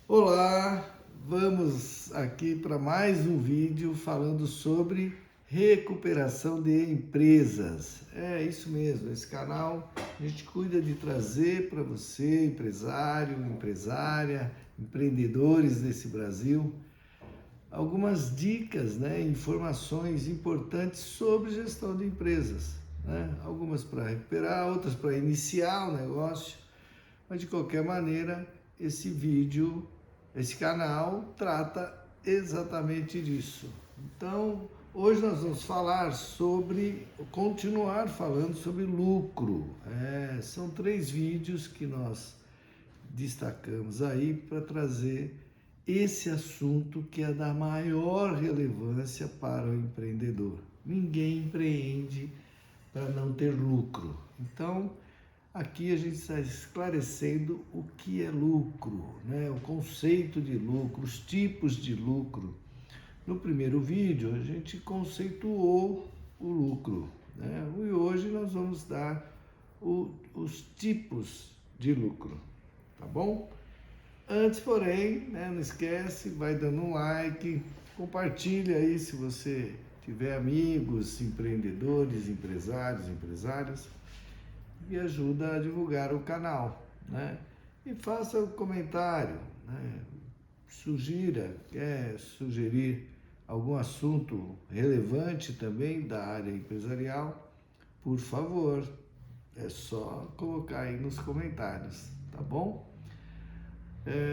Olá, vamos aqui para mais um vídeo falando sobre recuperação de empresas. É isso mesmo, esse canal a gente cuida de trazer para você, empresário, empresária, empreendedores desse Brasil, algumas dicas, informações importantes sobre gestão de empresas. Algumas para recuperar, outras para iniciar o negócio, mas de qualquer maneira, esse canal trata exatamente disso. Então, hoje nós vamos continuar falando sobre lucro. São 3 vídeos que nós destacamos aí para trazer esse assunto que é da maior relevância para o empreendedor. Ninguém empreende para não ter lucro. Então, aqui a gente está esclarecendo o que é lucro, o conceito de lucro, os tipos de lucro. No primeiro vídeo, a gente conceituou o lucro, e hoje nós vamos dar os tipos de lucro, tá bom? Antes, porém, não esquece, vai dando um like, compartilha aí se você tiver amigos, empreendedores, empresárias, e ajuda a divulgar o canal, E faça um comentário, quer sugerir algum assunto relevante também da área empresarial, por favor, é só colocar aí nos comentários, tá bom?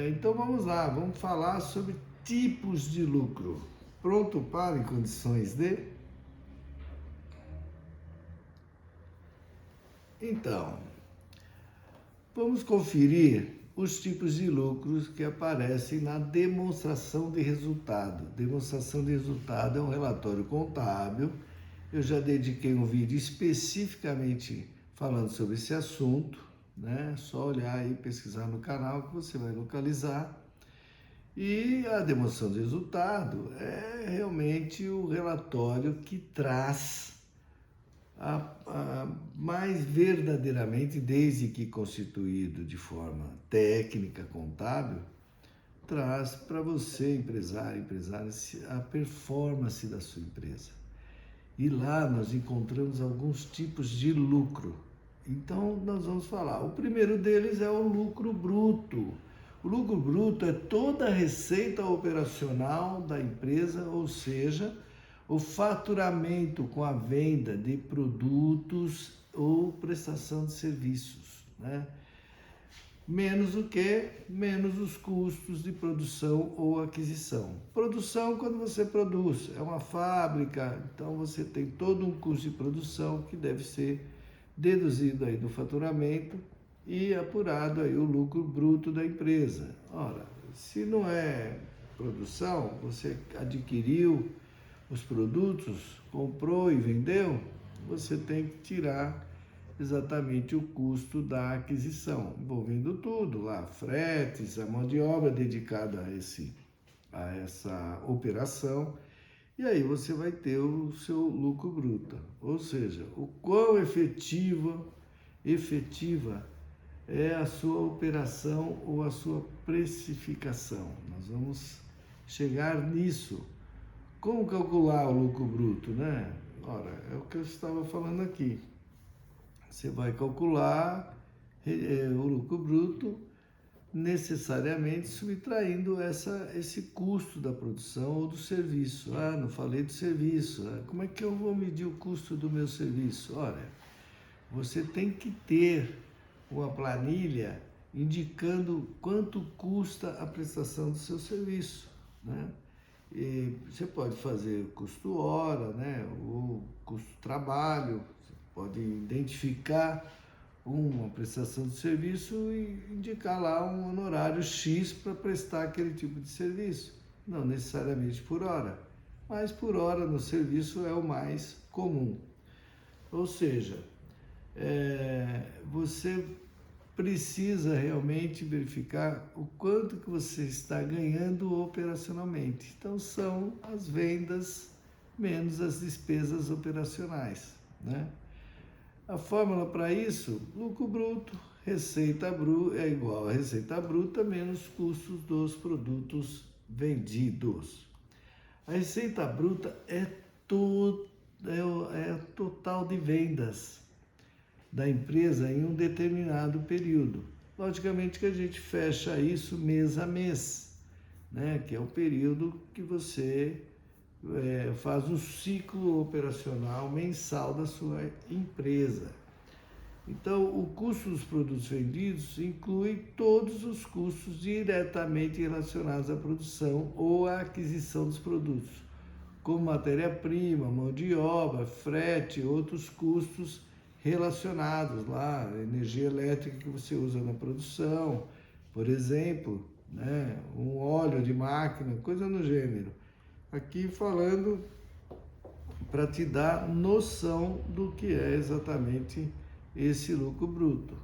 Então vamos lá, vamos falar sobre tipos de lucro. Pronto para em condições de? Então, vamos conferir os tipos de lucros que aparecem na demonstração de resultado. Demonstração de resultado é um relatório contábil. Eu já dediquei um vídeo especificamente falando sobre esse assunto, Só olhar e pesquisar no canal que você vai localizar. E a demonstração de resultado é realmente o relatório que traz mais verdadeiramente, desde que constituído de forma técnica, contábil, traz para você, empresário, empresária, a performance da sua empresa. E lá nós encontramos alguns tipos de lucro. Então nós vamos falar. O primeiro deles é o lucro bruto. O lucro bruto é toda a receita operacional da empresa, ou seja, o faturamento com a venda de produtos ou prestação de serviços, Menos o que? Menos os custos de produção ou aquisição. Produção, quando você produz, é uma fábrica, então você tem todo um custo de produção que deve ser deduzido aí do faturamento e apurado aí o lucro bruto da empresa. Ora, se não é produção, você adquiriu os produtos, comprou e vendeu, você tem que tirar exatamente o custo da aquisição, envolvendo tudo lá, fretes, a mão de obra dedicada a essa operação, e aí você vai ter o seu lucro bruto, ou seja, o quão efetiva é a sua operação ou a sua precificação. Nós vamos chegar nisso. Como calcular o lucro bruto, Ora, é o que eu estava falando aqui. Você vai calcular o lucro bruto necessariamente subtraindo esse custo da produção ou do serviço. Não falei do serviço. Como é que eu vou medir o custo do meu serviço? Olha, você tem que ter uma planilha indicando quanto custa a prestação do seu serviço, E você pode fazer custo hora, ou custo trabalho, você pode identificar uma prestação de serviço e indicar lá um honorário X para prestar aquele tipo de serviço. Não necessariamente por hora, mas por hora no serviço é o mais comum. Ou seja, você precisa realmente verificar o quanto que você está ganhando operacionalmente. Então, são as vendas menos as despesas operacionais, A fórmula para isso, lucro bruto receita bruta é igual a receita bruta menos custos dos produtos vendidos. A receita bruta é o total de vendas da empresa em um determinado período. Logicamente que a gente fecha isso mês a mês, né? Que é o período que você faz o ciclo operacional mensal da sua empresa. Então, o custo dos produtos vendidos inclui todos os custos diretamente relacionados à produção ou à aquisição dos produtos, como matéria-prima, mão de obra, frete, outros custos relacionados lá, energia elétrica que você usa na produção, por exemplo, né, um óleo de máquina, coisa no gênero. Aqui falando para te dar noção do que é exatamente esse lucro bruto.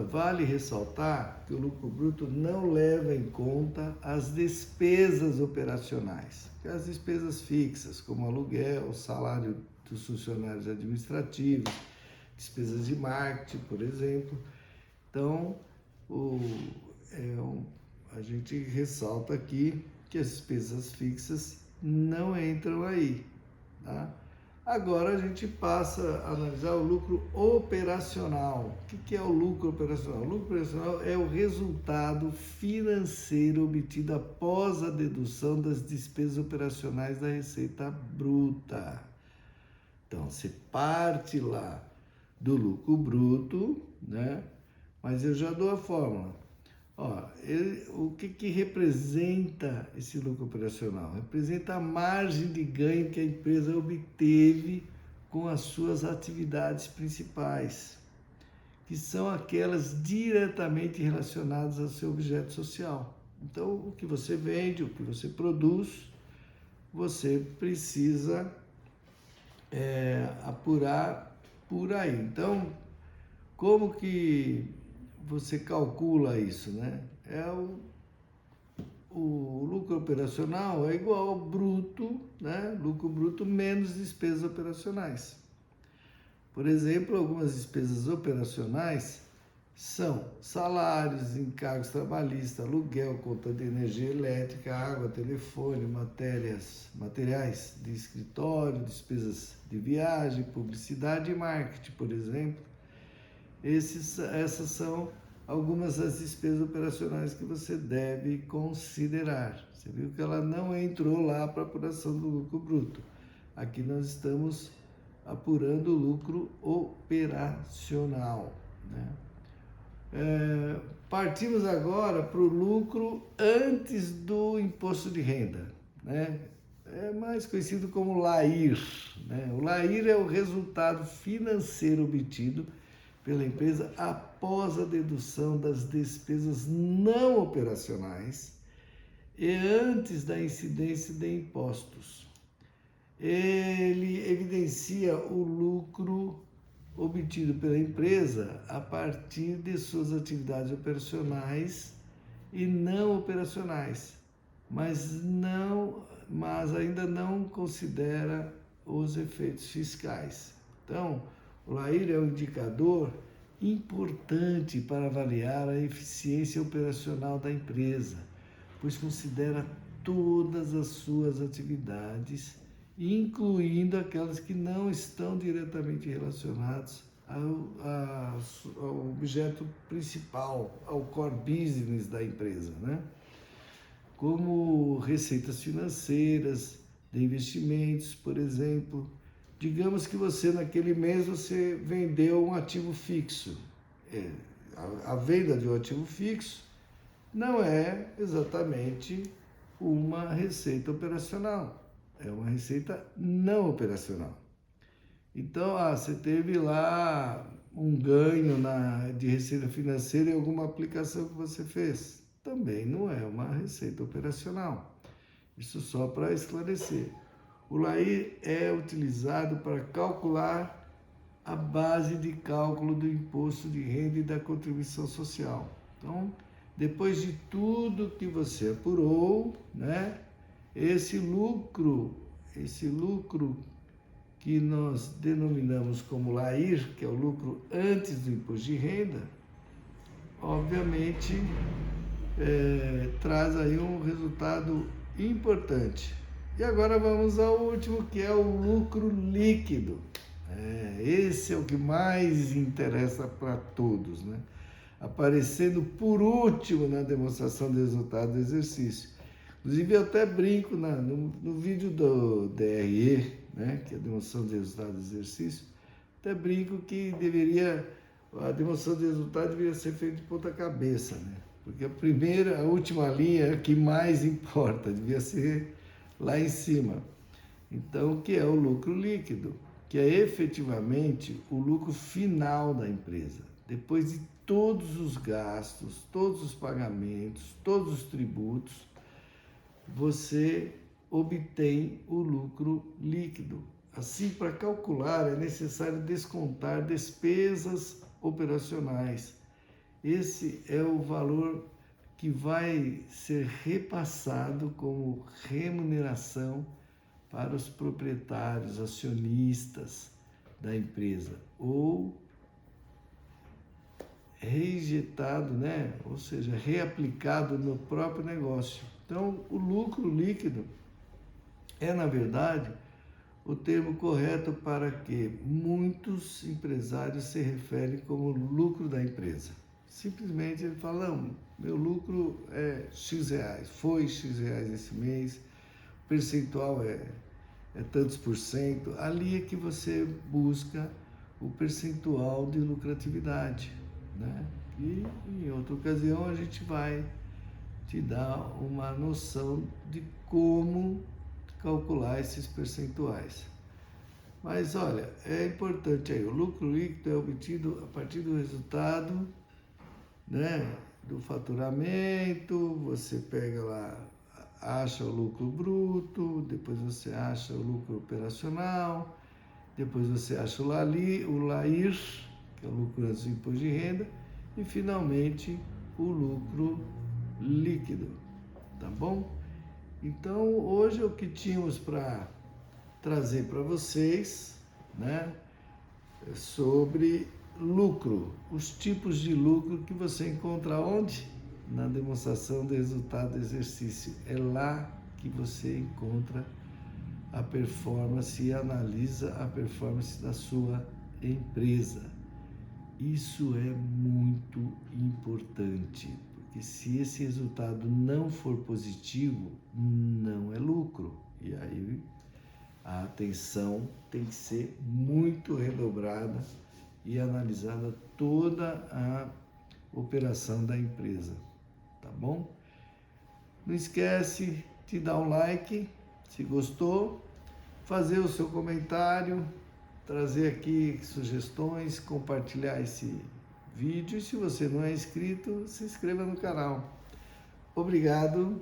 Vale ressaltar que o lucro bruto não leva em conta as despesas operacionais, as despesas fixas, como aluguel, salário dos funcionários administrativos, despesas de marketing, por exemplo. Então, a gente ressalta aqui que as despesas fixas não entram aí, tá? Agora a gente passa a analisar o lucro operacional. O que é o lucro operacional? O lucro operacional é o resultado financeiro obtido após a dedução das despesas operacionais da receita bruta. Então, você parte lá do lucro bruto, né? Mas eu já dou a fórmula. Ó, o que representa esse lucro operacional? Representa a margem de ganho que a empresa obteve com as suas atividades principais, que são aquelas diretamente relacionadas ao seu objeto social. Então, o que você vende, o que você produz, você precisa apurar por aí. Então, como que você calcula isso, né? O lucro operacional é igual ao bruto, né? Lucro bruto menos despesas operacionais. Por exemplo, algumas despesas operacionais são salários, encargos trabalhistas, aluguel, conta de energia elétrica, água, telefone, materiais de escritório, despesas de viagem, publicidade e marketing, por exemplo. Essas são algumas das despesas operacionais que você deve considerar. Você viu que ela não entrou lá para a apuração do lucro bruto. Aqui nós estamos apurando o lucro operacional, né? Partimos agora para o lucro antes do imposto de renda, né? É mais conhecido como LAIR, né? O LAIR é o resultado financeiro obtido pela empresa após a dedução das despesas não operacionais e antes da incidência de impostos. Ele evidencia o lucro obtido pela empresa a partir de suas atividades operacionais e não operacionais, mas ainda não considera os efeitos fiscais. Então, o LAIR é um indicador importante para avaliar a eficiência operacional da empresa, pois considera todas as suas atividades, incluindo aquelas que não estão diretamente relacionadas ao objeto principal, ao core business da empresa, né? Como receitas financeiras, de investimentos, por exemplo. Digamos que você, naquele mês, você vendeu um ativo fixo. A venda de um ativo fixo não é exatamente uma receita operacional, é uma receita não operacional. Então, você teve lá um ganho de receita financeira em alguma aplicação que você fez. Também não é uma receita operacional. Isso só para esclarecer. O LAIR é utilizado para calcular a base de cálculo do imposto de renda e da contribuição social. Então, depois de tudo que você apurou, né, esse lucro que nós denominamos como LAIR, que é o lucro antes do imposto de renda, obviamente, traz aí um resultado importante. E agora vamos ao último, que é o lucro líquido. Esse é o que mais interessa para todos, né? Aparecendo por último na demonstração de resultado do exercício. Inclusive, eu até brinco no vídeo do DRE, né, que é a demonstração de resultado do exercício, até brinco que a demonstração de resultado deveria ser feita de ponta cabeça, né? Porque a última linha é a que mais importa, devia ser lá em cima. Então, o que é o lucro líquido? Que é efetivamente o lucro final da empresa. Depois de todos os gastos, todos os pagamentos, todos os tributos, você obtém o lucro líquido. Assim, para calcular, é necessário descontar despesas operacionais. Esse é o valor que vai ser repassado como remuneração para os proprietários, acionistas da empresa, ou reinjetado, né? Ou seja, reaplicado no próprio negócio. Então, o lucro líquido é, na verdade, o termo correto para que muitos empresários se referem como lucro da empresa. Simplesmente ele fala, não, meu lucro é X reais, foi X reais esse mês, o percentual é tantos por cento. Ali é que você busca o percentual de lucratividade, né? E em outra ocasião a gente vai te dar uma noção de como calcular esses percentuais. Mas olha, é importante aí, o lucro líquido é obtido a partir do resultado, né, do faturamento. Você pega lá, acha o lucro bruto, depois você acha o lucro operacional, depois você acha o LAIR, que é o lucro antes do imposto de renda, e finalmente o lucro líquido, tá bom? Então, hoje é o que tínhamos para trazer para vocês, né, sobre lucro, os tipos de lucro que você encontra onde? Na demonstração do resultado do exercício. É lá que você encontra a performance e analisa a performance da sua empresa. Isso é muito importante, porque se esse resultado não for positivo, não é lucro. E aí a atenção tem que ser muito redobrada e analisada toda a operação da empresa, tá bom? Não esquece de dar um like se gostou, fazer o seu comentário, trazer aqui sugestões, compartilhar esse vídeo. E se você não é inscrito, se inscreva no canal. Obrigado